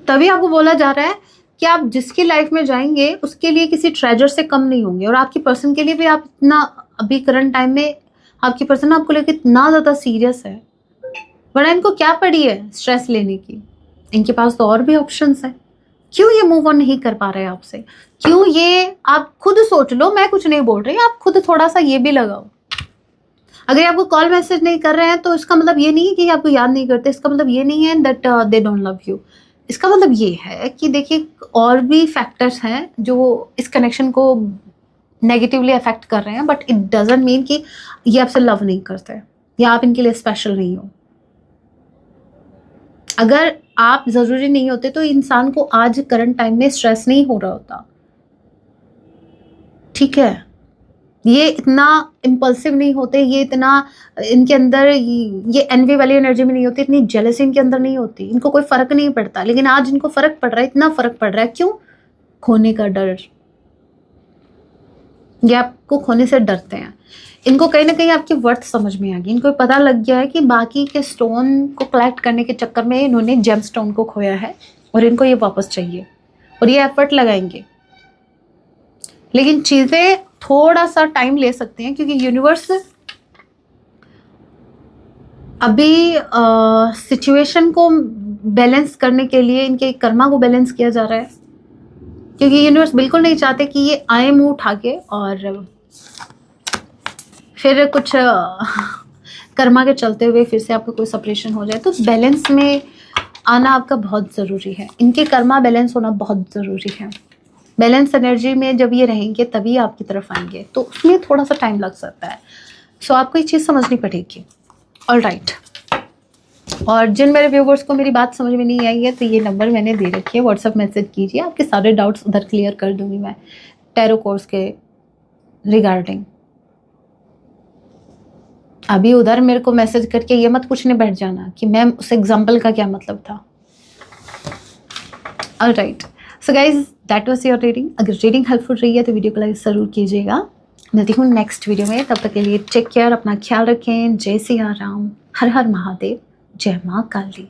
तभी आपको बोला जा रहा है कि आप जिसकी लाइफ में जाएंगे उसके लिए किसी ट्रेजर से कम नहीं होंगे, और आपकी पर्सन के लिए भी आप इतना, अभी करंट टाइम में आपकी पर्सन आपको लेकर इतना ज़्यादा सीरियस है, वरना इनको क्या पड़ी है स्ट्रेस लेने की। इनके पास तो और भी ऑप्शंस हैं। क्यों ये मूव ऑन नहीं कर पा रहे हैं आपसे? क्यों ये, आप खुद सोच लो, मैं कुछ नहीं बोल रही, आप खुद थोड़ा सा ये भी लगाओ। अगर आपको कॉल मैसेज नहीं कर रहे हैं तो इसका मतलब ये नहीं है कि आपको याद नहीं करते, इसका मतलब ये नहीं है that they don't love you. इसका मतलब ये है कि देखिए और भी फैक्टर्स हैं जो इस कनेक्शन को नेगेटिवली अफेक्ट कर रहे हैं, बट इट डजंट मीन कि ये आपसे लव नहीं करते या आप इनके लिए स्पेशल नहीं हो। अगर आप जरूरी नहीं होते तो इंसान को आज करंट टाइम में स्ट्रेस नहीं हो रहा होता, ठीक है? ये इतना इम्पल्सिव नहीं होते, ये इतना इनके अंदर ये एनवी वाली एनर्जी में नहीं होती, इतनी जेलसी इनके अंदर नहीं होती, इनको कोई फर्क नहीं पड़ता। लेकिन आज इनको फर्क पड़ रहा है, इतना फर्क पड़ रहा है। क्यों? खोने का डर। ये आपको खोने से डरते हैं। इनको कहीं ना कहीं आपकी वर्थ समझ में आ गई। इनको पता लग गया है कि बाकी के स्टोन को कलेक्ट करने के चक्कर में इन्होंने जेम स्टोन को खोया है और इनको ये वापस चाहिए, और ये एफर्ट लगाएंगे। लेकिन चीजें थोड़ा सा टाइम ले सकते हैं क्योंकि यूनिवर्स अभी सिचुएशन को बैलेंस करने के लिए इनके कर्मा को बैलेंस किया जा रहा है, क्योंकि यूनिवर्स बिल्कुल नहीं चाहते कि ये आए मुंह उठा के और फिर कुछ कर्मा के चलते हुए फिर से आपका कोई सेपरेशन हो जाए। तो बैलेंस में आना आपका बहुत ज़रूरी है। इनके कर्मा बैलेंस होना बहुत ज़रूरी है। बैलेंस एनर्जी में जब ये रहेंगे तभी आपकी तरफ आएंगे, तो उसमें थोड़ा सा टाइम लग सकता है। सो आपको ये चीज़ समझनी पड़ेगी। All right. और जिन मेरे व्यूवर्स को मेरी बात समझ में नहीं आई है तो ये नंबर मैंने दे रखी है, व्हाट्सएप मैसेज कीजिए, आपके सारे डाउट्स उधर क्लियर कर दूंगी मैं टैरो कोर्स के रिगार्डिंग। अभी उधर मेरे को मैसेज करके ये मत पूछने बैठ जाना कि मैम उस एग्जाम्पल का क्या मतलब था। All right, so guys that was your reading. अगर रीडिंग हेल्पफुल रही है तो वीडियो को लाइक ज़रूर कीजिएगा। मिलती हूँ नेक्स्ट वीडियो में, तब तक के लिए टेक केयर, अपना ख्याल रखें। जय सिया राम, हर हर महादेव, जय माँ काली।